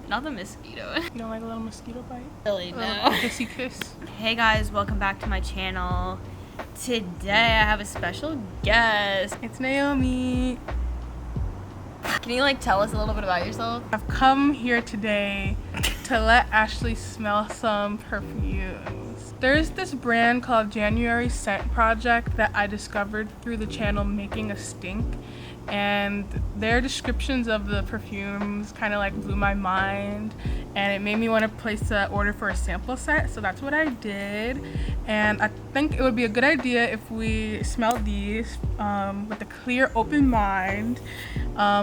Not the mosquito. You don't like a little mosquito bite? Really, A no. little kissy kiss? Hey guys, welcome back to my channel. Today I have a special guest. It's Naomi. Can you like tell us a little bit about yourself? I've come here today to let Ashley smell some perfumes. There's this brand called January Scent Project that I discovered through the channel Making a Stink, and their descriptions of the perfumes kind of like blew my mind, and it made me want to place an order for a sample set, so that's what I did. And I think it would be a good idea if we smelled these with a clear, open mind,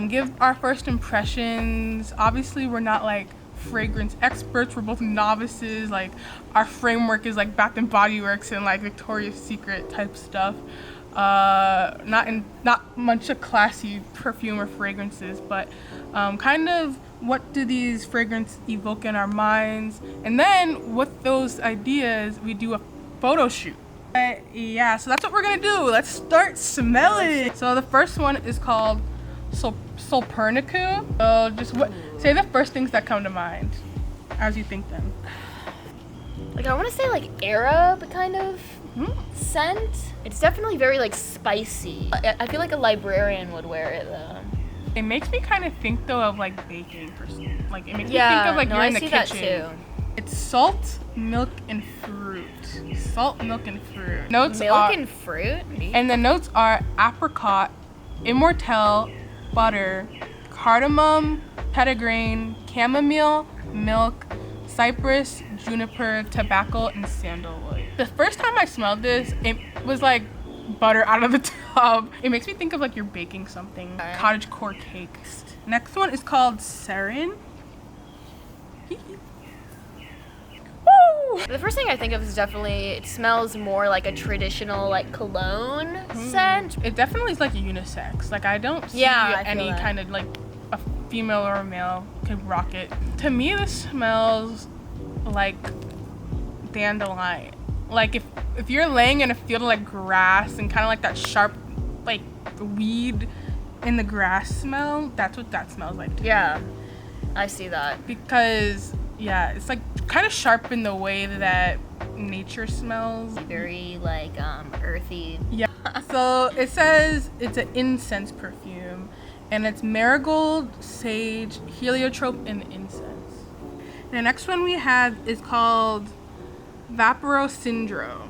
give our first impressions. Obviously we're not like fragrance experts, we're both novices. Like, our framework is like Bath and Body Works and like Victoria's Secret type stuff. Not much of classy perfume or fragrances, but kind of what do these fragrances evoke in our minds, and then with those ideas we do a photo shoot. Yeah, so that's what we're gonna do. Let's start smelling. So the first one is called Solpernicu. So just say the first things that come to mind as you think them. Like, I want to say like Arab kind of scent. It's definitely very like spicy. I feel like a librarian would wear it though. It makes me kind of think though of like baking like it makes me think of like you're in the kitchen. I see that too. It's salt, milk, and fruit. Salt, milk, and fruit. Notes and fruit? And the notes are apricot, immortelle, butter, cardamom, petitgrain, chamomile, milk, cypress, juniper, tobacco, and sandalwood. The first time I smelled this, it was like butter out of the tub. It makes me think of like you're baking something. Right. Cottagecore cakes. Next one is called Sarin. The first thing I think of is definitely, it smells more like a traditional like cologne scent. It definitely is like unisex. Like, I don't see any kind of like a female or a male could rock it. To me, this smells like dandelion. Like if you're laying in a field of like grass and kind of like that sharp like weed in the grass smell, that's what that smells like to me. Yeah, I see that. Because yeah, it's like kind of sharp in the way that nature smells. Very like earthy. Yeah. So it says it's an incense perfume, and it's marigold, sage, heliotrope, and incense. The next one we have is called Vaporosindro.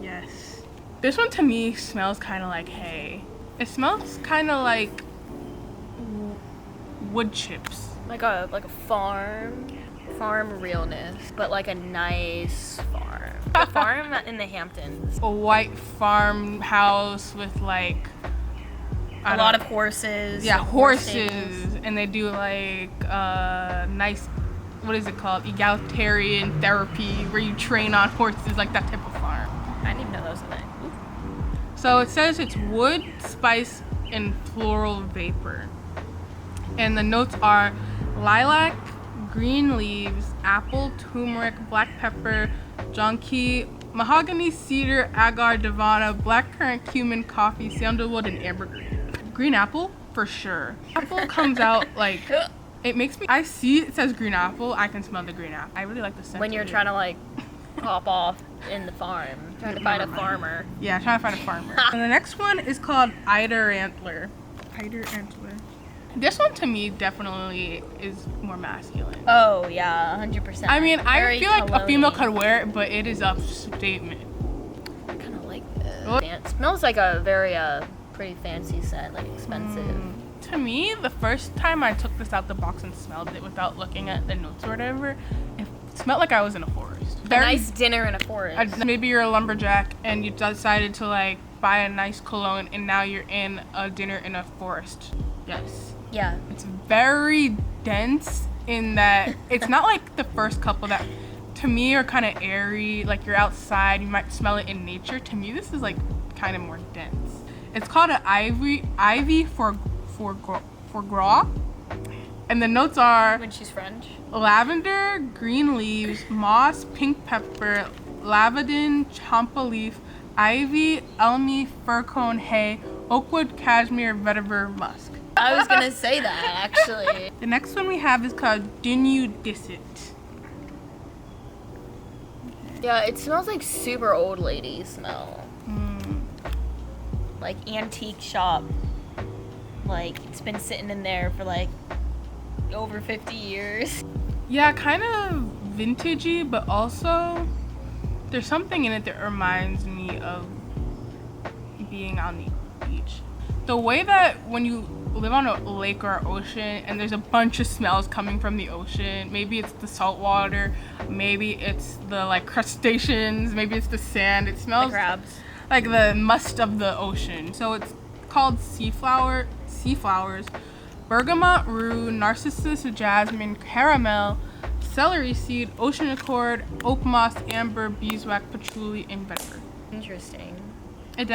Yes. This one to me smells kind of like hay. It smells kind of like wood chips. Like a farm realness, but like a nice farm. A farm in the Hamptons. A white farmhouse with like a lot of horses. Yeah, horses, and they do like nice, what is it called? Egalitarian therapy, where you train on horses, like that type of farm. I didn't even know that was a thing. So it says it's wood, spice, and floral vapor. And the notes are lilac, green leaves, apple, turmeric, black pepper, jonquil, mahogany, cedar, agar, davana, blackcurrant, cumin, coffee, sandalwood, and ambergris. Green apple, for sure. Apple comes out like, it makes me, I see it says green apple, I can smell the green apple. I really like the scent. When you're trying to like pop off in the farm, trying to find a farmer. Yeah, trying to find a farmer. And the next one is called Eider Antler. Eider Antler. This one to me definitely is more masculine. Oh yeah, 100%. I mean, I feel like a female could wear it, but it is a statement. I kind of like this. It smells like a very pretty fancy scent, like expensive. To me, the first time I took this out the box and smelled it without looking at the notes or whatever, it smelled like I was in a forest. A nice dinner in a forest. Maybe you're a lumberjack and you decided to like buy a nice cologne, and now you're in a dinner in a forest. Yes. Yeah. It's very dense in that it's not like the first couple that to me are kind of airy, like you're outside, you might smell it in nature. To me, this is like kind of more dense. It's called an ivy for gras, and the notes are when she's French: lavender, green leaves, moss, pink pepper, lavandin, champa leaf, ivy, elmy, fir cone, hay, oakwood, cashmere, vetiver, musk. I was gonna say that, actually. The next one we have is called Dinu Dissit. Yeah, it smells like super old lady smell. Like antique shop. Like, it's been sitting in there for like over 50 years. Yeah, kind of vintagey, but also there's something in it that reminds me of being on the beach. The way that when you live on a lake or ocean and there's a bunch of smells coming from the ocean, maybe it's the salt water, maybe it's the like crustaceans, maybe it's the sand. It smells The crabs. like the must of the ocean. So it's called sea flowers, bergamot, rue, narcissus, jasmine, caramel, celery seed, ocean accord, oak moss, amber, beeswax, patchouli, and vetiver. Interesting. I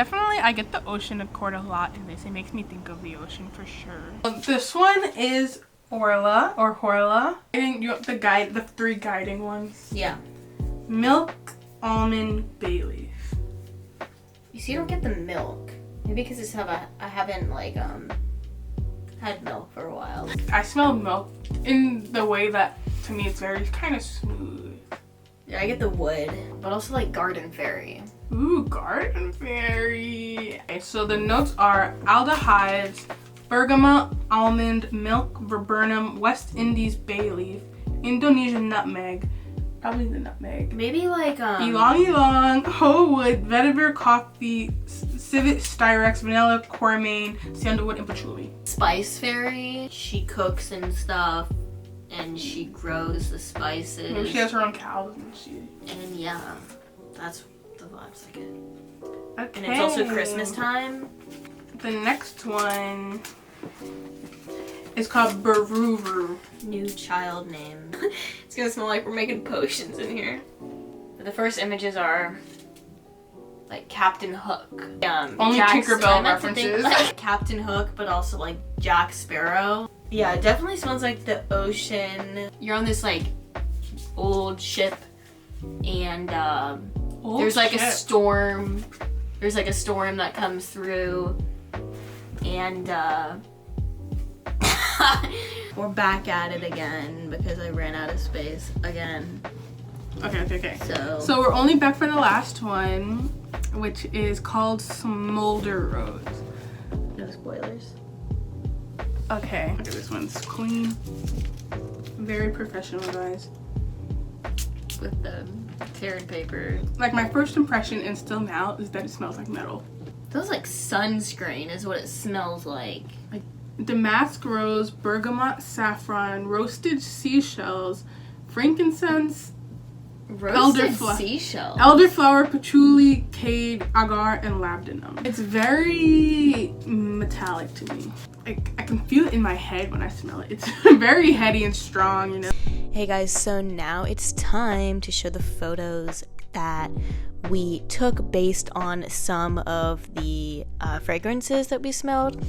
get the ocean accord a lot in this. It makes me think of the ocean for sure. This one is Orla or Horla. I think you want the three guiding ones. Yeah. Milk, almond, bay leaf. You see, you don't get the milk. Maybe because I haven't like had milk for a while. I smell milk in the way that to me it's very kind of smooth. Yeah, I get the wood, but also like garden fairy. Ooh, garden fairy. Okay, so the notes are aldehydes, bergamot, almond, milk, viburnum, West Indies bay leaf, Indonesian nutmeg, probably the nutmeg. Maybe like Ylang ylang, whole wood, vetiver, coffee, civet, styrex, vanilla, cormane, sandalwood, and patchouli. Spice fairy. She cooks and stuff, and she grows the spices. Maybe she has her own cows and shit. And yeah, that's the vibes I get. Okay. And it's also Christmas time. The next one is called Baruru. New child name. It's gonna smell like we're making potions in here. But the first images are like Captain Hook. Only Tinkerbell references. Like Captain Hook, but also like Jack Sparrow. Yeah, it definitely smells like the ocean. You're on this like old ship, and there's like a storm. There's like a storm that comes through, and we're back at it again because I ran out of space again. Okay. So we're only back for the last one, which is called Smolder Rose. No spoilers. Okay, this one's clean. Very professional, guys. With the teared paper. Like, my first impression, and still now, is that it smells like metal. It smells like sunscreen is what it smells like. Like damask rose, bergamot, saffron, roasted seashells, frankincense, Roasted seashells. elderflower, patchouli, cade, agar, and labdanum. It's very metallic to me. I can feel it in my head when I smell it. It's very heady and strong, you know. Hey guys, so now it's time to show the photos that we took based on some of the fragrances that we smelled.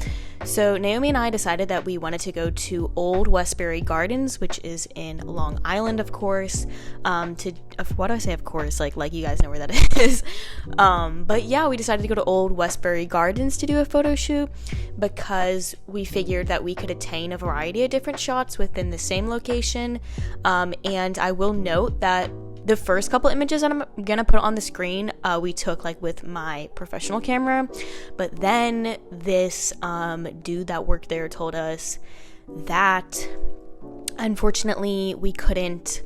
So Naomi and I decided that we wanted to go to Old Westbury Gardens, which is in Long Island, of course. Why do I say of course? Like you guys know where that is. But yeah, we decided to go to Old Westbury Gardens to do a photo shoot because we figured that we could attain a variety of different shots within the same location. And I will note that the first couple images that I'm gonna put on the screen, we took like with my professional camera, but then this dude that worked there told us that unfortunately we couldn't,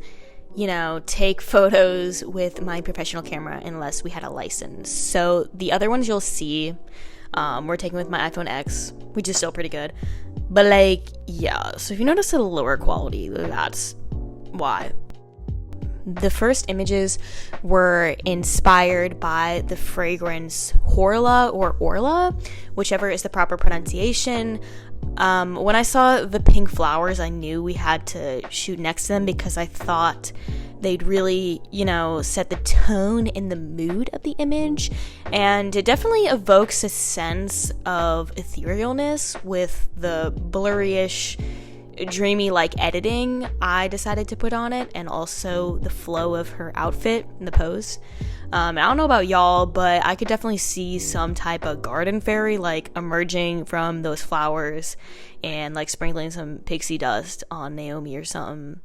take photos with my professional camera unless we had a license. So the other ones you'll see, we're taking with my iPhone X, which is still pretty good. But yeah, so if you notice a lower quality, that's why. The first images were inspired by the fragrance Horla or Orla, whichever is the proper pronunciation. When I saw the pink flowers, I knew we had to shoot next to them because I thought they'd really, set the tone and the mood of the image. And it definitely evokes a sense of etherealness with the blurryish, dreamy like editing I decided to put on it, and also the flow of her outfit and the pose. I don't know about y'all, but I could definitely see some type of garden fairy like emerging from those flowers and like sprinkling some pixie dust on Naomi or something.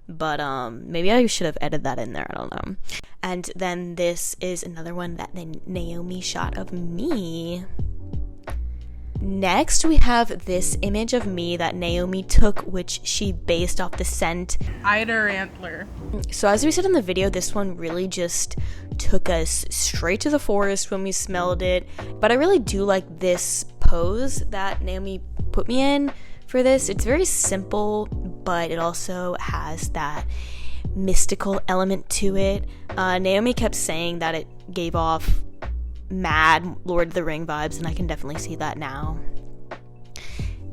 But maybe I should have edited that in there, I don't know. And then this is another one that Naomi shot of me. Next, we have this image of me that Naomi took, which she based off the scent Eider Antler. So as we said in the video, this one really just took us straight to the forest when we smelled it. But I really do like this pose that Naomi put me in for this. It's very simple, but it also has that mystical element to it. Naomi kept saying that it gave off mad Lord of the Ring vibes, and I can definitely see that now.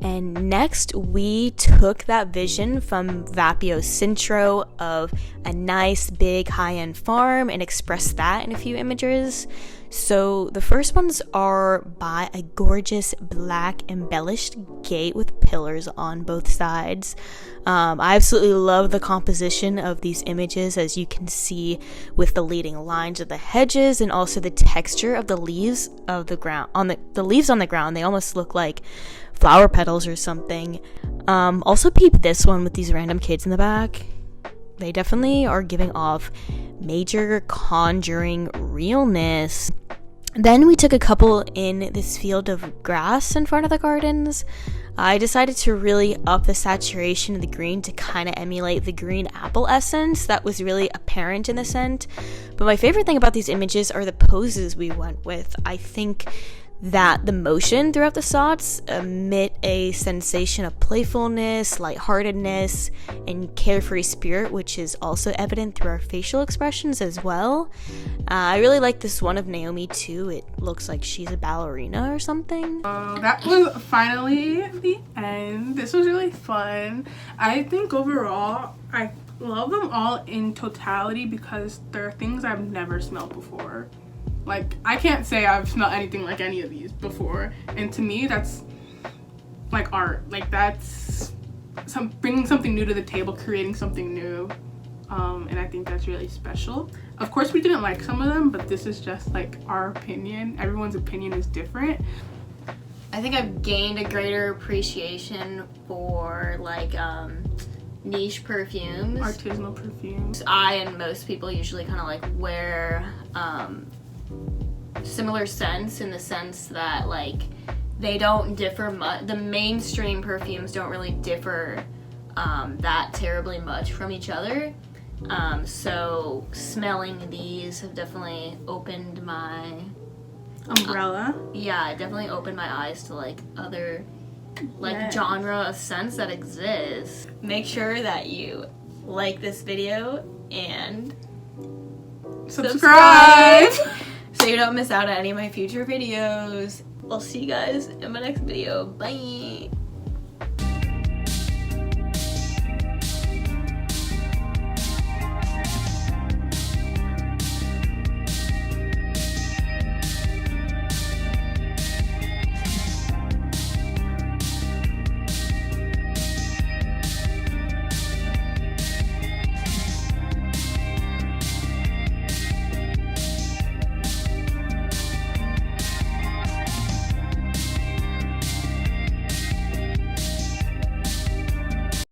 And next, we took that vision from Vapio's Cintro of a nice big high-end farm and expressed that in a few images. So the first ones are by a gorgeous black embellished gate with pillars on both sides. I absolutely love the composition of these images, as you can see with the leading lines of the hedges and also the texture of the leaves of the ground the leaves on the ground. They almost look like flower petals or something. Also peep this one with these random kids in the back. They definitely are giving off major conjuring realness. Then we took a couple in this field of grass in front of the gardens. I decided to really up the saturation of the green to kind of emulate the green apple essence that was really apparent in the scent. But my favorite thing about these images are the poses we went with. I think that the motion throughout the shots emit a sensation of playfulness, lightheartedness, and carefree spirit, which is also evident through our facial expressions as well. I really like this one of Naomi too. It looks like she's a ballerina or something. That was finally the end. This was really fun. I think overall, I love them all in totality because there are things I've never smelled before. Like, I can't say I've smelled anything like any of these before. And to me, that's like art. Like, that's bringing something new to the table, creating something new. And I think that's really special. Of course, we didn't like some of them, but this is just like our opinion. Everyone's opinion is different. I think I've gained a greater appreciation for like niche perfumes. Artisanal perfumes. I and most people usually kind of like wear similar scents, in the sense that like they don't differ much. The mainstream perfumes don't really differ that terribly much from each other. So smelling these have definitely opened my umbrella. Yeah, it definitely opened my eyes to like other like Yes. genre of scents that exist. Make sure that you like this video and Subscribe. so you don't miss out on any of my future videos. I'll see you guys in my next video. Bye.